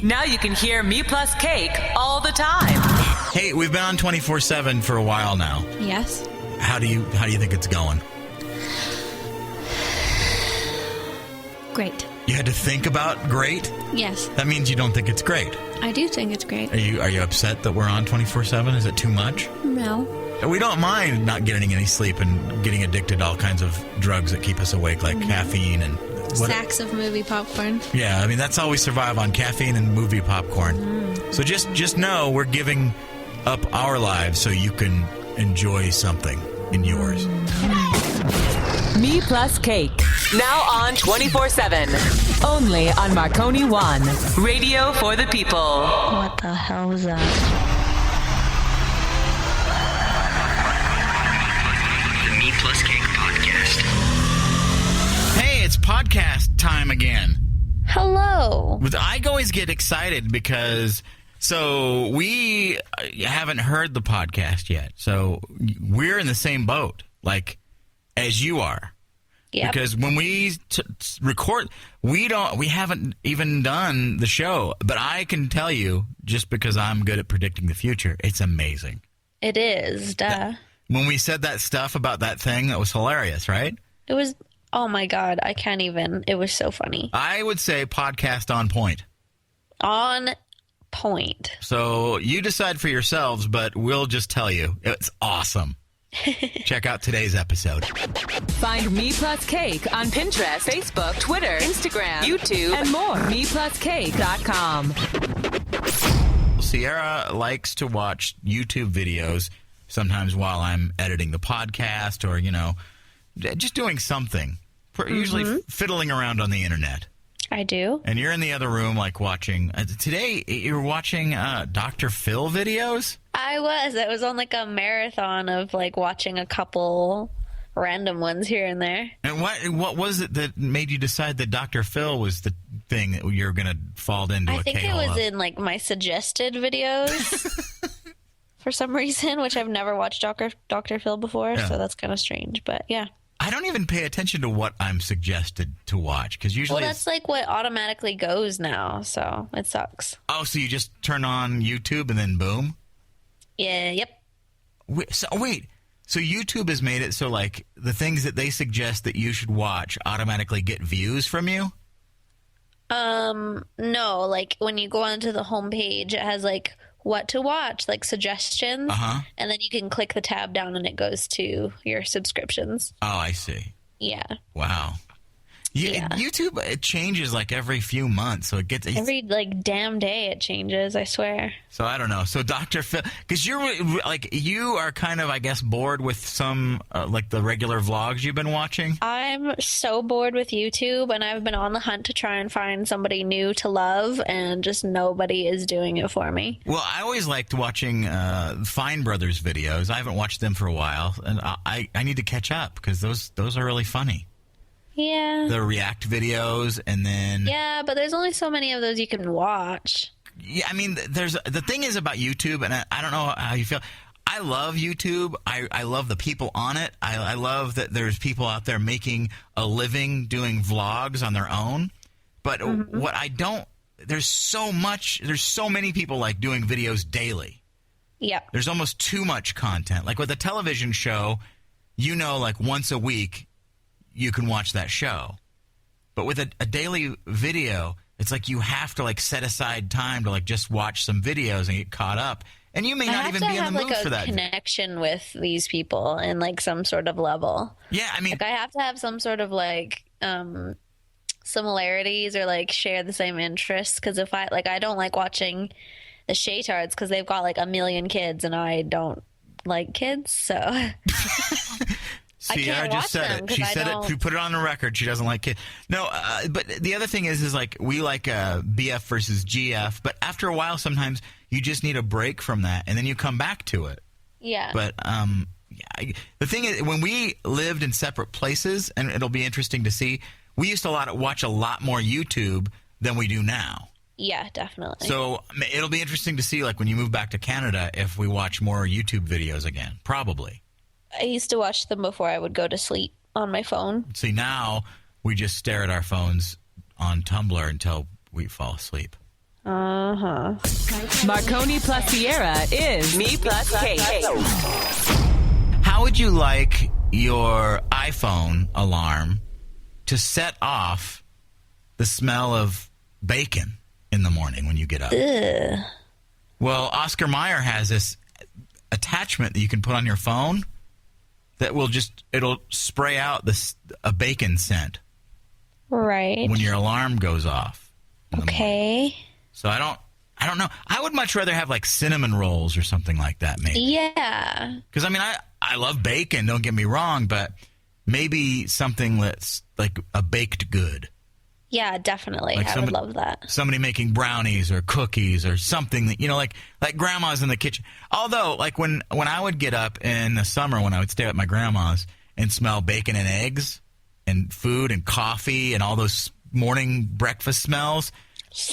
Now you can hear MePlusCake all the time. Hey, we've been on 24/7 for a while now. Yes. How do you think it's going? Great. You had to think about great? Yes. That means you don't think it's great. I do think it's great. Are you upset that we're on 24/7? Is it too much? No. We don't mind not getting any sleep and getting addicted to all kinds of drugs that keep us awake, like caffeine and... Sacks of movie popcorn. Yeah, I mean, that's all we survive on, caffeine and movie popcorn. So just know we're giving up our lives so you can enjoy something in yours. MePlusCake. Now on 24/7. Only on Marconi One. Radio for the people. What the hell was that? MePlusCake podcast. Hey, it's podcast time again. Hello. I always get excited because we haven't heard the podcast yet. So we're in the same boat, like as you are. Yep. Because when we record, we haven't even done the show. But I can tell you, just because I'm good at predicting the future, it's amazing. It is, duh. When we said that stuff about that thing, that was hilarious, right? It was, oh my God, I can't even. It was so funny. I would say podcast on point. On point. So you decide for yourselves, but we'll just tell you. It's awesome. Check out today's episode. Find MePlusCake on Pinterest, Facebook, Twitter, Instagram, YouTube, and more. MePlusCake.com. Sierra likes to watch YouTube videos sometimes while I'm editing the podcast or, just doing something. Usually fiddling around on the internet. I do. And you're in the other room, like, watching. Today, you're watching Dr. Phil videos? I was on, like, a marathon of, like, watching a couple random ones here and there. And what was it that made you decide that Dr. Phil was the thing that you're going to fall into I think it was in, like, my suggested videos for some reason, which I've never watched Dr. Phil before, so that's kind of strange. But, yeah. I don't even pay attention to what I'm suggested to watch because usually that's like what automatically goes now, so it sucks. Oh, so you just turn on YouTube and then boom? Yeah, yep. So YouTube has made it so like the things that they suggest that you should watch automatically get views from you? No, like when you go onto the homepage, it has like what to watch, like suggestions, and then you can click the tab down and it goes to your subscriptions. Oh, I see. Yeah. Wow. Yeah. YouTube, it changes like every few months, so it gets every like damn day it changes. I swear. So I don't know. So Dr. Phil, because you are kind of, I guess, bored with some like the regular vlogs you've been watching. I'm so bored with YouTube, and I've been on the hunt to try and find somebody new to love, and just nobody is doing it for me. Well, I always liked watching Fine Brothers videos. I haven't watched them for a while, and I need to catch up because those are really funny. Yeah. The React videos, and then... Yeah, but there's only so many of those you can watch. Yeah, I mean, the thing is about YouTube, and I don't know how you feel. I love YouTube. I love the people on it. I love that there's people out there making a living doing vlogs on their own. But what I don't... There's so many people, like, doing videos daily. Yeah. There's almost too much content. Like, with a television show, like, once a week... you can watch that show. But with a daily video, it's like you have to like set aside time to like just watch some videos and get caught up. And you may not even be in the mood for that. I have to have like a connection with these people in like some sort of level. Yeah, I mean, like I have to have some sort of like similarities or like share the same interests, because if I don't like watching the Shaytards because they've got like a million kids and I don't like kids, so Sierra just said it. She said it. She put it on the record. She doesn't like kids. No, but the other thing is like we like BF versus GF. But after a while, sometimes you just need a break from that, and then you come back to it. Yeah. But the thing is, when we lived in separate places, and it'll be interesting to see, we used to watch a lot more YouTube than we do now. Yeah, definitely. So it'll be interesting to see, like when you move back to Canada, if we watch more YouTube videos again. Probably. I used to watch them before I would go to sleep on my phone. See, now we just stare at our phones on Tumblr until we fall asleep. Uh-huh. Marconi plus Sierra is Me Plus Cake. How would you like your iPhone alarm to set off the smell of bacon in the morning when you get up? Ugh. Well, Oscar Mayer has this attachment that you can put on your phone that it'll spray out a bacon scent Right. when your alarm goes off. Okay. So I don't know. I would much rather have like cinnamon rolls or something like that, maybe. Yeah. Because, I mean, I love bacon, don't get me wrong, but maybe something that's like a baked good. Yeah, definitely. Like I would love that. Somebody making brownies or cookies or something that, like grandma's in the kitchen. Although, like when I would get up in the summer when I would stay at my grandma's and smell bacon and eggs and food and coffee and all those morning breakfast smells,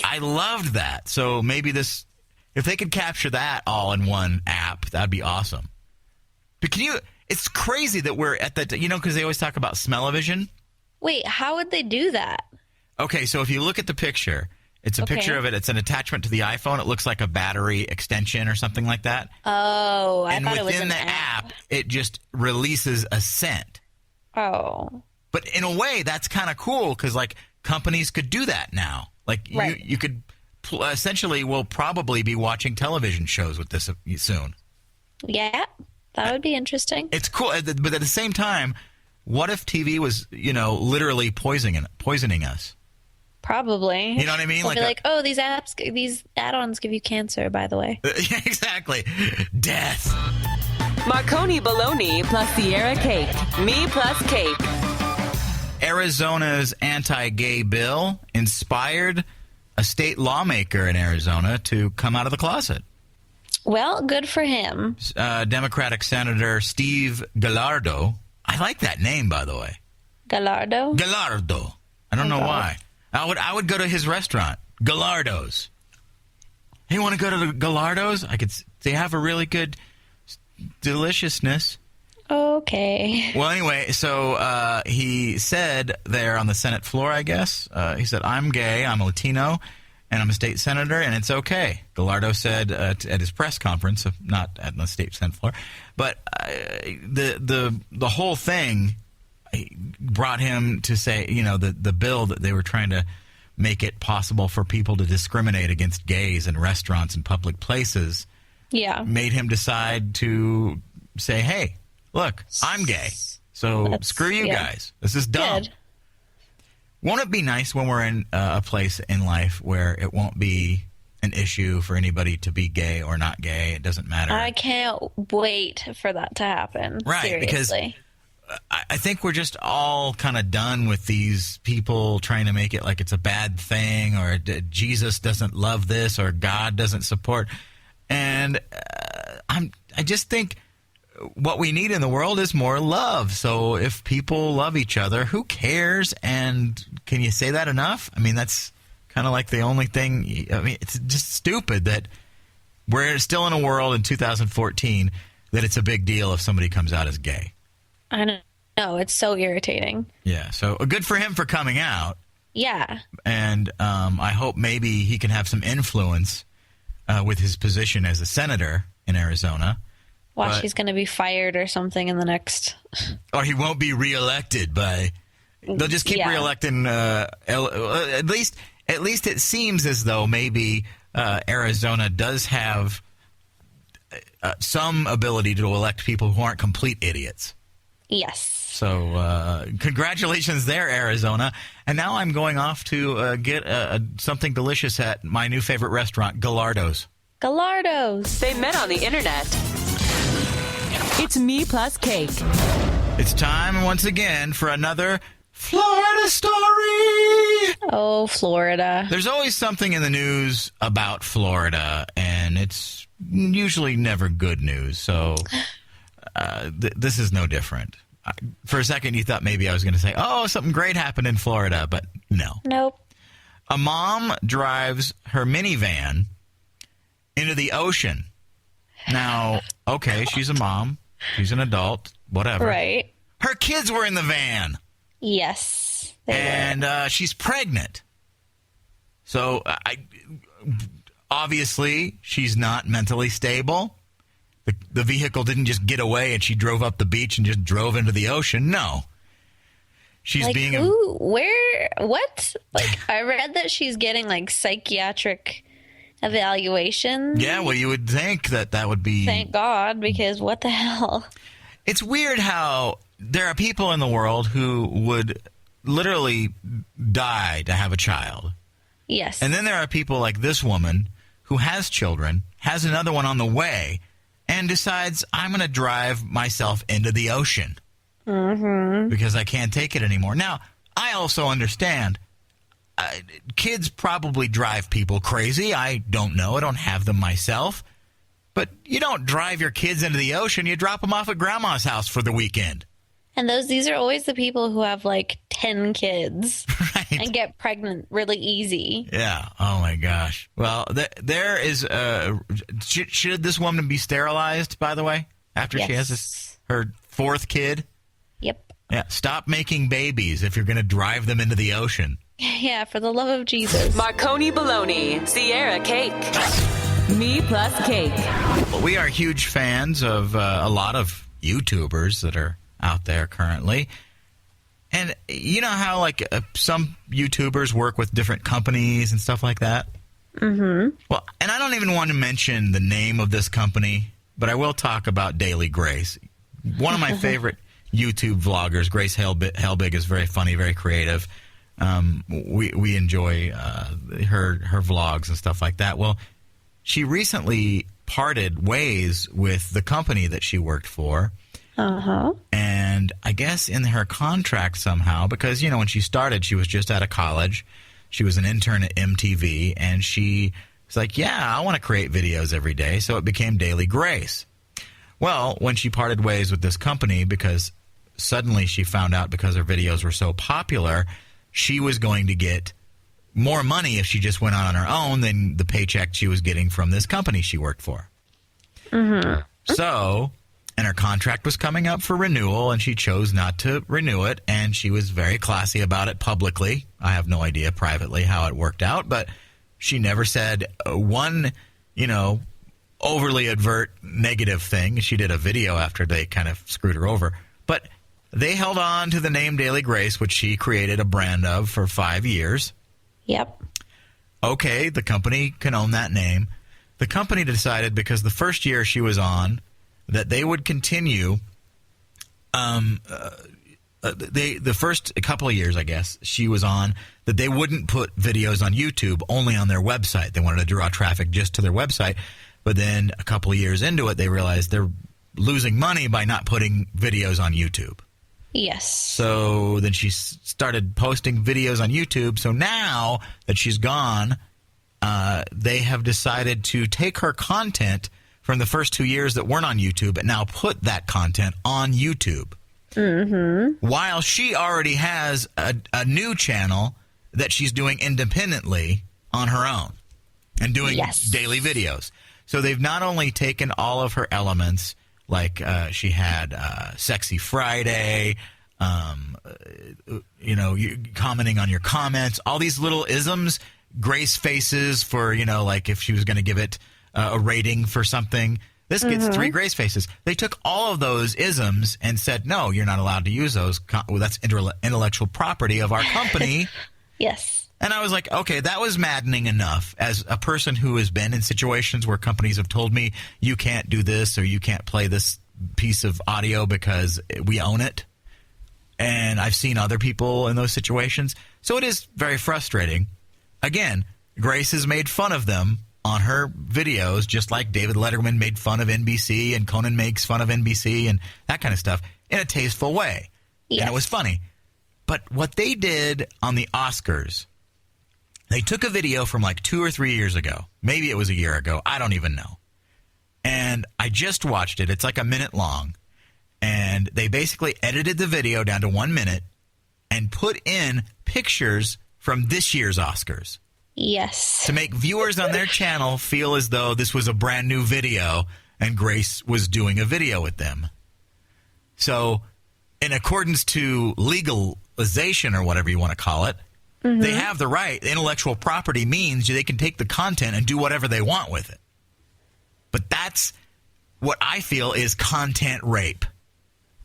I loved that. So maybe if they could capture that all in one app, that'd be awesome. But it's crazy that we're at that, because they always talk about smell-o-vision. Wait, how would they do that? Okay, so if you look at the picture, it's a picture of it. It's an attachment to the iPhone. It looks like a battery extension or something like that. Oh, I thought it was within an the app, it just releases a scent. Oh. But in a way, that's kind of cool because, like, companies could do that now. Like, right. you could essentially will probably be watching television shows with this soon. Yeah, that would be interesting. It's cool. But at the same time, what if TV was, literally poisoning us? Probably. You know what I mean? They'll be like, oh, these add-ons give you cancer, by the way. Yeah, exactly. Death. Marconi bologna plus Sierra cake. Me Plus Cake. Arizona's anti-gay bill inspired a state lawmaker in Arizona to come out of the closet. Well, good for him. Democratic Senator Steve Gallardo. I like that name, by the way. Gallardo? Gallardo. I don't know why. I would go to his restaurant, Gallardo's. Hey, want to go to the Gallardo's? They have a really good deliciousness. Okay. Well, anyway, so he said there on the Senate floor, I guess, he said, I'm gay, I'm a Latino, and I'm a state senator, and it's okay. Gallardo said at his press conference, not at the state Senate floor, but the whole thing brought him to say, the bill that they were trying to make it possible for people to discriminate against gays in restaurants and public places, made him decide to say, hey, look, I'm gay, so screw you guys. This is dumb. Good. Won't it be nice when we're in a place in life where it won't be an issue for anybody to be gay or not gay? It doesn't matter. I can't wait for that to happen. Right, seriously. Because I think we're just all kind of done with these people trying to make it like it's a bad thing or Jesus doesn't love this or God doesn't support. And I just think what we need in the world is more love. So if people love each other, who cares? And can you say that enough? I mean, that's kind of like the only thing. I mean, it's just stupid that we're still in a world in 2014 that it's a big deal if somebody comes out as gay. I don't know. It's so irritating. Yeah. So good for him for coming out. Yeah. And I hope maybe he can have some influence with his position as a senator in Arizona. Watch, he's going to be fired or something in the next... Or he won't be reelected by... They'll just keep reelecting... At least it seems as though maybe Arizona does have some ability to elect people who aren't complete idiots. Yes. So congratulations there, Arizona. And now I'm going off to get something delicious at my new favorite restaurant, Gallardo's. Gallardo's. They met on the internet. It's Me Plus Cake. It's time once again for another Florida story. Oh, Florida. There's always something in the news about Florida, and it's usually never good news. So this is no different. For a second, you thought maybe I was going to say, oh, something great happened in Florida, but no. Nope. A mom drives her minivan into the ocean. Now, okay, she's a mom. She's an adult. Whatever. Right. Her kids were in the van. Yes. And she's pregnant. So obviously she's not mentally stable. The vehicle didn't just get away and she drove up the beach and just drove into the ocean. No. She's like, being what? Like, I read that she's getting like psychiatric evaluation. Yeah, well, you would think that would be... Thank God, because what the hell? It's weird how there are people in the world who would literally die to have a child. Yes. And then there are people like this woman who has children, has another one on the way, and decides, I'm going to drive myself into the ocean because I can't take it anymore. Now, I also understand kids probably drive people crazy. I don't know. I don't have them myself. But you don't drive your kids into the ocean. You drop them off at grandma's house for the weekend. And these are always the people who have like 10 kids Right. and get pregnant really easy. Yeah. Oh, my gosh. Well, there is should this woman be sterilized, by the way, after she has her fourth kid? Yep. Yeah. Stop making babies if you're going to drive them into the ocean. Yeah, for the love of Jesus. Marconi Bologna, Sierra Cake. MePlusCake. Well, we are huge fans of a lot of YouTubers that are out there currently. And you know how like some YouTubers work with different companies and stuff like that? Mm-hmm. Well, and I don't even want to mention the name of this company, but I will talk about Daily Grace. One of my favorite YouTube vloggers, Grace Helbig, is very funny, very creative. We enjoy her vlogs and stuff like that. Well, she recently parted ways with the company that she worked for. And I guess in her contract somehow, because, you know, when she started, she was just out of college. She was an intern at MTV, and she was like, yeah, I want to create videos every day. So it became Daily Grace. Well, when she parted ways with this company, because suddenly she found out because her videos were so popular, she was going to get more money if she just went on her own than the paycheck she was getting from this company she worked for. So... and her contract was coming up for renewal, and she chose not to renew it, and she was very classy about it publicly. I have no idea privately how it worked out, but she never said one, overly overt negative thing. She did a video after they kind of screwed her over. But they held on to the name Daily Grace, which she created a brand of for 5 years. Yep. Okay, the company can own that name. The company decided, because the first year she was on, that they would continue the first couple of years, I guess, she was on, that they wouldn't put videos on YouTube, only on their website. They wanted to draw traffic just to their website. But then a couple of years into it, they realized they're losing money by not putting videos on YouTube. Yes. So then she started posting videos on YouTube. So now that she's gone, they have decided to take her content from the first 2 years that weren't on YouTube and now put that content on YouTube. While she already has a new channel that she's doing independently on her own and doing daily videos. So they've not only taken all of her elements, like she had Sexy Friday, commenting on your comments, all these little isms, grace faces for, like if she was going to give it a rating for something. This gets 3 grace faces. They took all of those isms and said, no, you're not allowed to use those. That's intellectual property of our company. Yes. And I was like, okay, that was maddening enough. As a person who has been in situations where companies have told me, you can't do this or you can't play this piece of audio because we own it. And I've seen other people in those situations. So it is very frustrating. Again, Grace has made fun of them on her videos, just like David Letterman made fun of NBC and Conan makes fun of NBC and that kind of stuff in a tasteful way. Yes. And it was funny. But what they did on the Oscars, they took a video from like 2 or 3 years ago. Maybe it was a year ago. I don't even know. And I just watched it. It's like a minute long. And they basically edited the video down to 1 minute and put in pictures from this year's Oscars. Yes. To make viewers on their channel feel as though this was a brand new video and Grace was doing a video with them. So, in accordance to legalization or whatever you want to call it, They have the right. Intellectual property means they can take the content and do whatever they want with it. But that's what I feel is content rape.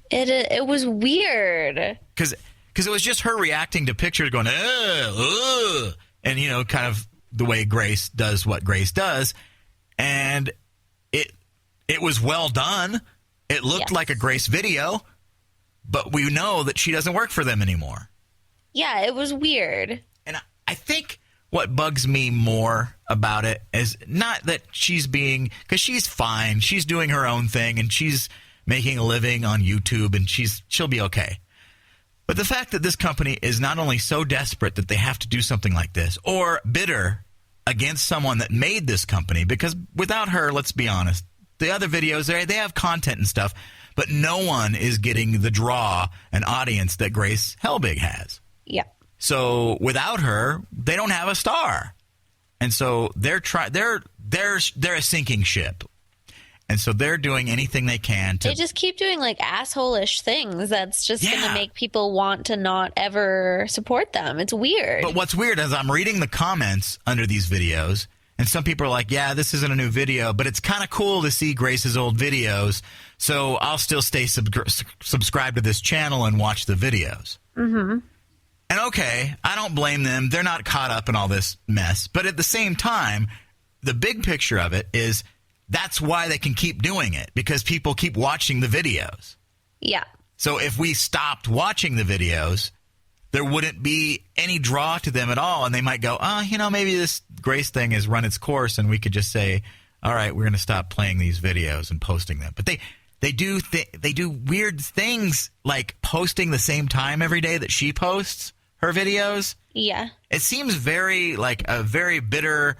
It was weird. Because it was just her reacting to pictures going, ugh, and, you know, kind of the way Grace does what Grace does. And it was well done. It looked like a Grace video, but we know that she doesn't work for them anymore. Yeah, it was weird. And I think what bugs me more about it is not that she's being, because she's fine. She's doing her own thing, and she's making a living on YouTube, and she'll be okay. But the fact that this company is not only so desperate that they have to do something like this, or bitter against someone that made this company, because without her, let's be honest, the other videos, they have content and stuff, but no one is getting the draw and audience that Grace Helbig has. Yeah. So without her, they don't have a star. And so they're a sinking ship. And so they're doing anything they can to... They just keep doing, like, asshole-ish things that's just going to make people want to not ever support them. It's weird. But what's weird is I'm reading the comments under these videos, and some people are like, yeah, this isn't a new video, but it's kind of cool to see Grace's old videos, so I'll still stay subscribed to this channel and watch the videos. Mm-hmm. And okay, I don't blame them. They're not caught up in all this mess. But at the same time, the big picture of it is... That's why they can keep doing it, because people keep watching the videos. Yeah. So if we stopped watching the videos, there wouldn't be any draw to them at all. And they might go, maybe this Grace thing has run its course, and we could just say, all right, we're going to stop playing these videos and posting them. But they do weird things, like posting the same time every day that she posts her videos. Yeah. It seems very like a very bitter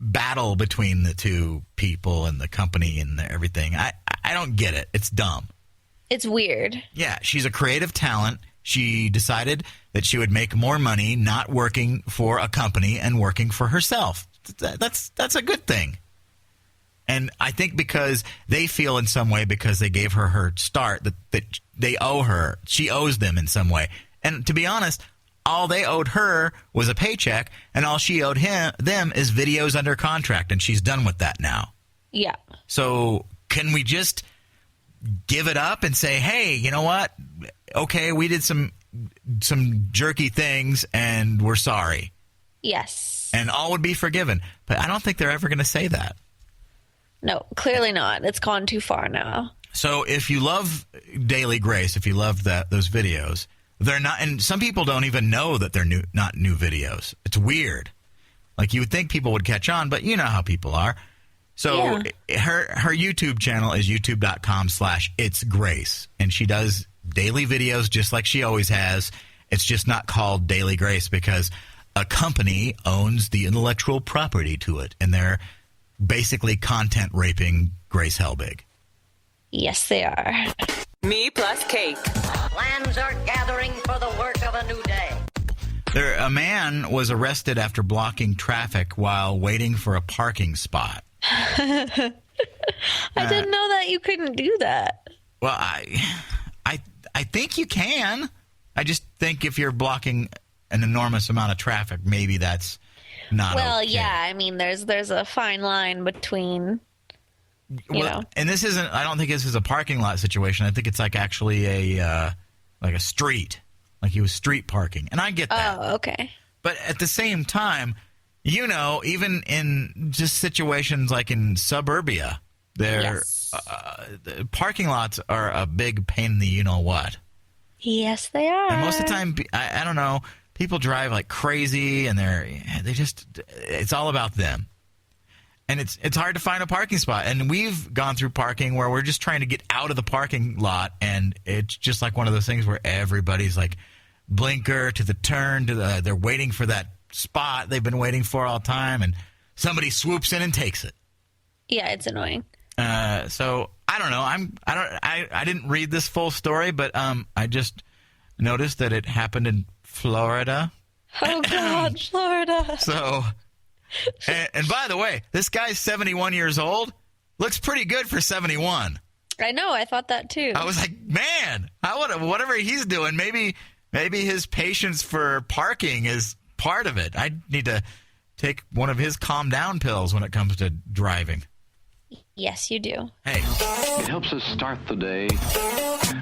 battle between the two people and the company and everything. I don't get it. It's dumb. It's weird. Yeah, she's a creative talent. She decided that she would make more money not working for a company and working for herself. That's a good thing. And I think because they feel in some way, because they gave her start, that they owe her. She owes them in some way. And to be honest, all they owed her was a paycheck, and all she owed them is videos under contract, and she's done with that now. Yeah. So can we just give it up and say, hey, you know what? Okay, we did some jerky things, and we're sorry. Yes. And all would be forgiven. But I don't think they're ever going to say that. No, clearly not. It's gone too far now. So if you love Daily Grace, if you love those videos... They're not, and some people don't even know that they're not new videos. It's weird. Like, you would think people would catch on, but you know how people are. So her YouTube channel is youtube.com/itsgrace, and she does daily videos just like she always has. It's just not called Daily Grace because a company owns the intellectual property to it, and they're basically content raping Grace Helbig. Yes, they are. MePlusCake. Plans are gathering for the work of a new day. A man was arrested after blocking traffic while waiting for a parking spot. I didn't know that you couldn't do that. Well, I think you can. I just think if you're blocking an enormous amount of traffic, maybe that's not okay. Yeah. I mean, there's a fine line between... You know. And this isn't. I don't think this is a parking lot situation. I think it's like actually a street, like he was street parking, and I get that. Oh, okay. But at the same time, even in just situations like in suburbia, the parking lots are a big pain in the you know what. Yes, they are. And most of the time, I don't know. People drive like crazy, and it's all about them. And it's hard to find a parking spot. And we've gone through parking where we're just trying to get out of the parking lot, and it's just like one of those things where everybody's like blinker to the turn they're waiting for that spot they've been waiting for all the time, and somebody swoops in and takes it. Yeah, it's annoying. So I don't know. I didn't read this full story, but I just noticed that it happened in Florida. Oh God, Florida. So. And by the way, this guy's 71 years old. Looks pretty good for 71. I know. I thought that too. I was like, man, whatever he's doing, maybe Maybe his patience for parking is part of it. I need to take one of his calm down pills when it comes to driving. Yes, you do. Hey. It helps us start the day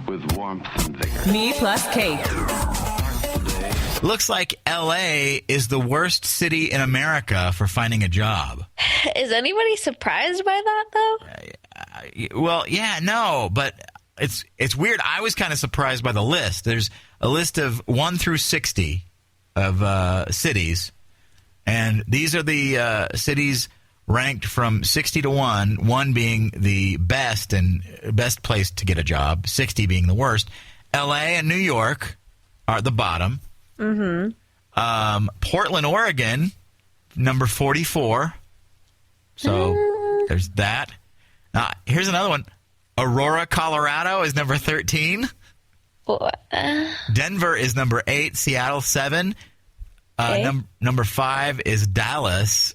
with warmth and vigor. MePlusCake. Looks like L.A. is the worst city in America for finding a job. Is anybody surprised by that, though? Well, yeah, no, but it's weird. I was kind of surprised by the list. There's a list of 1 through 60 of cities, and these are the cities ranked from 60 to 1 being the best and best place to get a job, 60 being the worst. L.A. and New York are at the bottom. Mm-hmm. Portland, Oregon, number 44. So there's that. Here's another one. Aurora, Colorado is number 13. Denver is number 8. Seattle, 7. Number 5 is Dallas.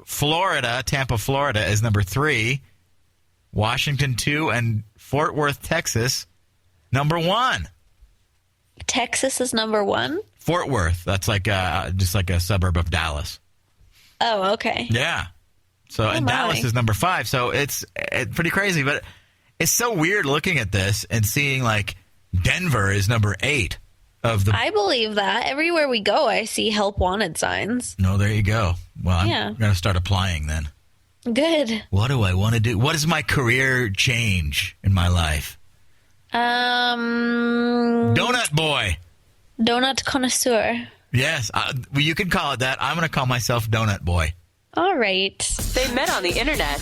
Florida, Tampa, Florida is number 3. Washington, 2. And Fort Worth, Texas, number 1. Texas is number 1? Fort Worth. That's like just like a suburb of Dallas. Oh, okay. Yeah. So and Dallas is number 5. So it's pretty crazy. But it's so weird looking at this and seeing like Denver is number 8 of the. I believe that. Everywhere we go, I see help wanted signs. No, there you go. Well, I'm going to start applying then. Good. What do I want to do? What is my career change in my life? Donut boy. Donut connoisseur. Yes, well, you can call it that. I'm going to call myself Donut boy. All right. They met on the internet.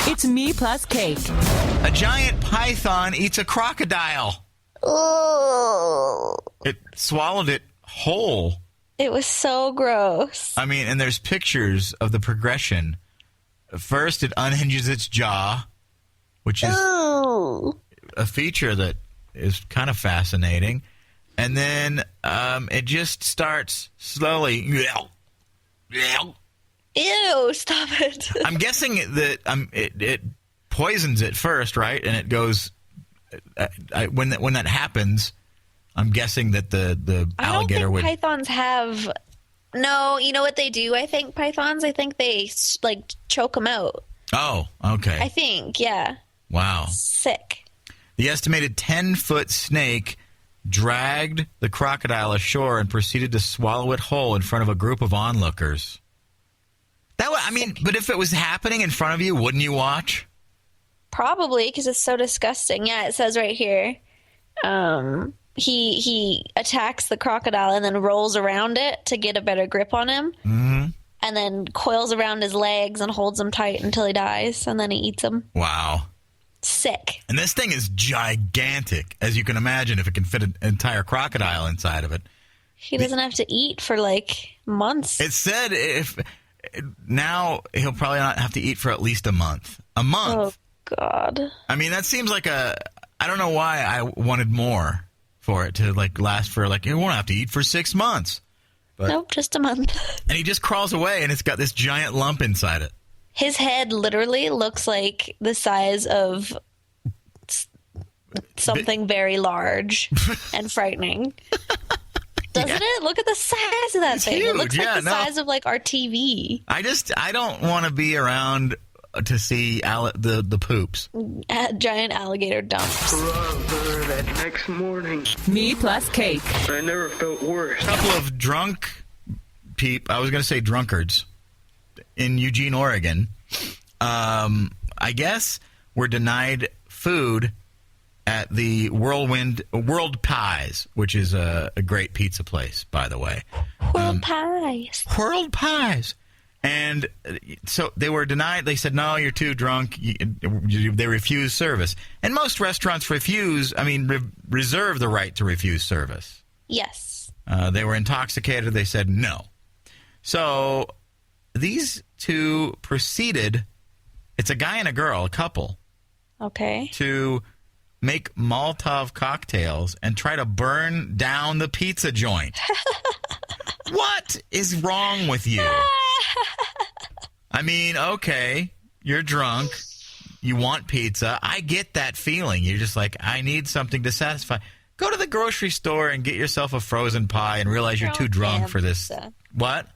It's MePlusCake. A giant python eats a crocodile. Oh. It swallowed it whole. It was so gross. I mean, and there's pictures of the progression. First, it unhinges its jaw, which is a feature that is kind of fascinating. And then it just starts slowly. Ew, stop it. I'm guessing that it poisons it first, right? And it goes when that happens. I'm guessing that the alligator would. Pythons have. No, you know what they do? I think pythons. I think they like choke them out. Oh, okay. I think, yeah. Wow. Sick. The estimated 10-foot snake dragged the crocodile ashore and proceeded to swallow it whole in front of a group of onlookers. But if it was happening in front of you, wouldn't you watch? Probably, because it's so disgusting. Yeah, it says right here. He attacks the crocodile and then rolls around it to get a better grip on him. Mm-hmm. And then coils around his legs and holds him tight until he dies. And then he eats him. Wow. Sick. And this thing is gigantic, as you can imagine, if it can fit an entire crocodile inside of it. He doesn't have to eat for like months. It said now he'll probably not have to eat for at least a month. A month. Oh, God. I mean, that seems like I don't know why I wanted more for it to like last for like, you won't have to eat for 6 months. But, nope, just a month. And he just crawls away and it's got this giant lump inside it. His head literally looks like the size of something very large and frightening. Doesn't it? Look at the size of that thing. Huge. It looks like the size of like our TV. I don't want to be around to see the poops. Giant alligator dumps. That next morning, MePlusCake. I never felt worse. A couple of I was going to say drunkards, in Eugene, Oregon, I guess were denied food at the World Pies, which is a great pizza place, by the way. World Pies. World Pies. And so they were denied. They said, no, you're too drunk. They refused service. And most restaurants reserve the right to refuse service. Yes. They were intoxicated. They said no. So these two proceeded, it's a guy and a girl, a couple. Okay. To make Molotov cocktails and try to burn down the pizza joint. What is wrong with you? I mean, okay, you're drunk. You want pizza. I get that feeling. You're just like, I need something to satisfy. Go to the grocery store and get yourself a frozen pie and realize you're too drunk for this. Pizza. What?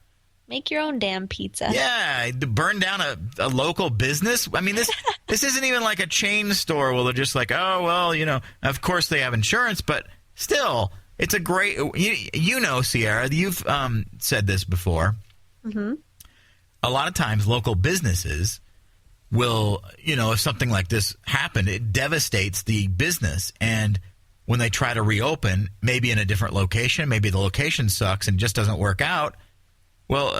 Make your own damn pizza. Yeah, to burn down a local business. I mean, this isn't even like a chain store where they're just like, oh, well, of course they have insurance, but still, it's a great, Sierra, you've said this before. Mm-hmm. A lot of times local businesses will, if something like this happened, it devastates the business. And when they try to reopen, maybe in a different location, maybe the location sucks and just doesn't work out, well,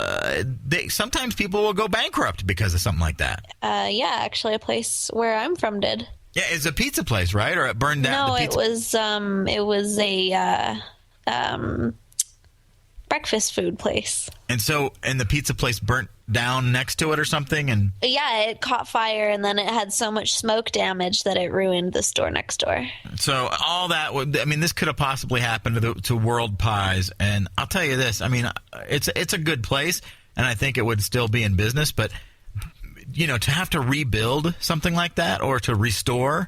sometimes people will go bankrupt because of something like that. Yeah, actually, a place where I'm from did. Yeah, it's a pizza place, right? Or it burned down. No, it was a breakfast food place. And the pizza place burnt down next to it or something, and yeah, it caught fire, and then it had so much smoke damage that it ruined the store next door. So all that, this could have possibly happened to World Pies, and I'll tell you this, it's a good place, and I think it would still be in business, but to have to rebuild something like that or to restore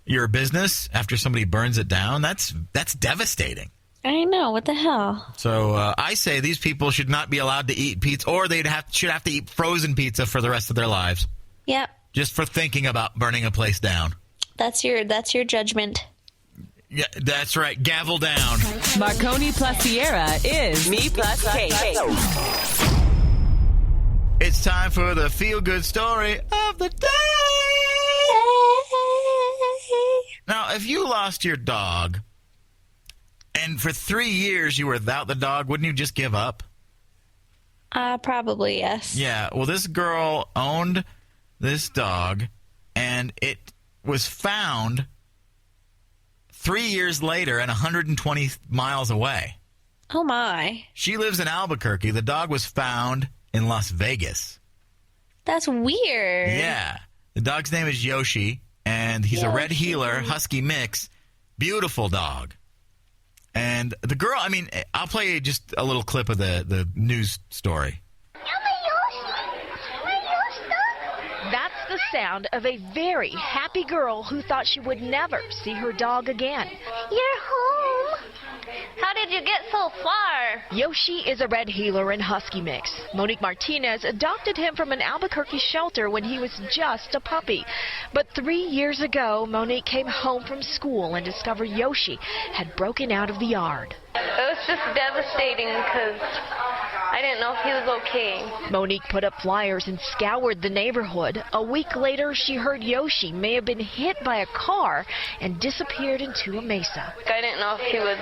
your business after somebody burns it down, that's devastating. I know. What the hell? So I say these people should not be allowed to eat pizza, or should have to eat frozen pizza for the rest of their lives. Yep. Just for thinking about burning a place down. That's your judgment. Yeah, that's right. Gavel down. Marconi plus Sierra is MePlusCake. It's time for the feel-good story of the day. Now, if you lost your dog, and for 3 years you were without the dog, wouldn't you just give up? Probably, yes. Yeah, well, this girl owned this dog, and it was found 3 years later and 120 miles away. Oh, my. She lives in Albuquerque. The dog was found in Las Vegas. That's weird. Yeah. The dog's name is Yoshi, and he's a red heeler, husky mix. Beautiful dog. And the girl, I'll play just a little clip of the news story. That's the sound of a very happy girl who thought she would never see her dog again. You're home. How did you get so far? Yoshi is a red heeler and husky mix. Monique Martinez adopted him from an Albuquerque shelter when he was just a puppy. But 3 years ago, Monique came home from school and discovered Yoshi had broken out of the yard. It was just devastating because I didn't know if he was okay. Monique put up flyers and scoured the neighborhood. A week later, she heard Yoshi may have been hit by a car and disappeared into a mesa. I didn't know if he was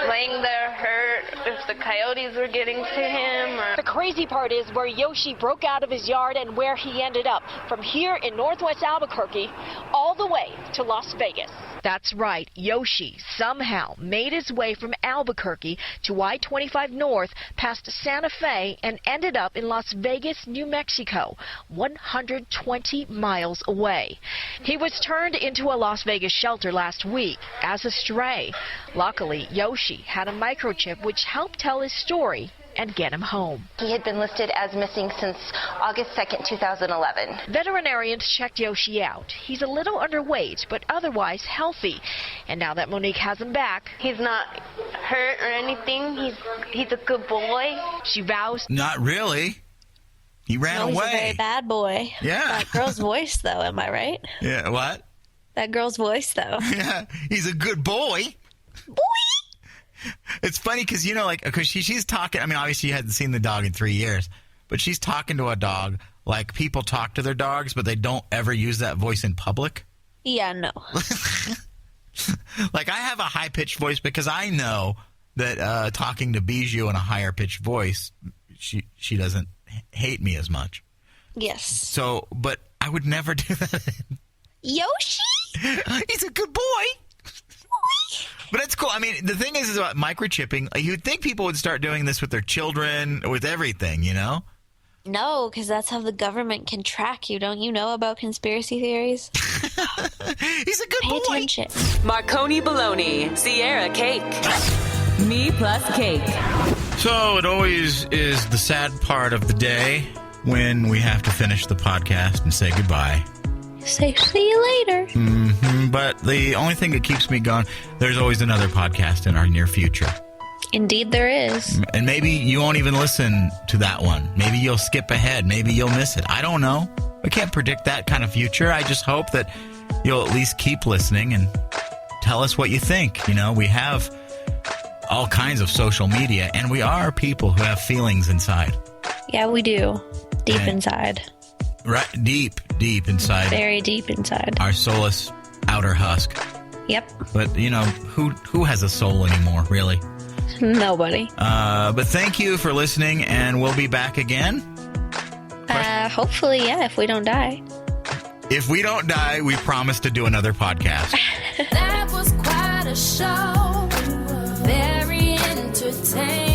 laying there hurt, if the coyotes were getting to him. The crazy part is where Yoshi broke out of his yard and where he ended up. From here in northwest Albuquerque, all the way to Las Vegas. That's right, Yoshi somehow made his way from Albuquerque to I-25 North past Santa Fe and ended up in Las Vegas, New Mexico, 120 miles away. He was turned into a Las Vegas shelter last week as a stray. Luckily, Yoshi had a microchip which helped tell his story and get him home. He had been listed as missing since August 2nd, 2011. Veterinarians checked Yoshi out. He's a little underweight, but otherwise healthy. And now that Monique has him back, he's not hurt or anything. He's a good boy. She vows. Not really. He ran away. He's a very bad boy. Yeah. That girl's voice, though, am I right? Yeah, what? That girl's voice, though. Yeah, he's a good boy. Boy! It's funny because, because she's talking. Obviously you hadn't seen the dog in 3 years, but she's talking to a dog like people talk to their dogs, but they don't ever use that voice in public. Yeah, no. Like, I have a high-pitched voice because I know that talking to Bijou in a higher-pitched voice, she doesn't hate me as much. Yes. So, but I would never do that. Yoshi? He's a good boy. But it's cool. The thing is about microchipping, you'd think people would start doing this with their children, with everything, No, because that's how the government can track you. Don't you know about conspiracy theories? He's a good boy. Pay attention. Marconi Bologna, Sierra Cake. MePlusCake. So it always is the sad part of the day when we have to finish the podcast and say goodbye. Say, see you later. But the only thing that keeps me going, there's always another podcast in our near future. Indeed there is. And maybe you won't even listen to that one. Maybe you'll skip ahead. Maybe you'll miss it. I don't know. I can't predict that kind of future. I just hope that you'll at least keep listening and tell us what you think. You know, we have all kinds of social media, and we are people who have feelings inside. Yeah, we do. Deep inside. Right, deep inside. Very deep inside. Our soulless outer husk. Yep. But, you know, who has a soul anymore, really? Nobody. But thank you for listening, and we'll be back again. Hopefully, yeah, if we don't die. If we don't die, we promise to do another podcast. That was quite a show. Very entertaining.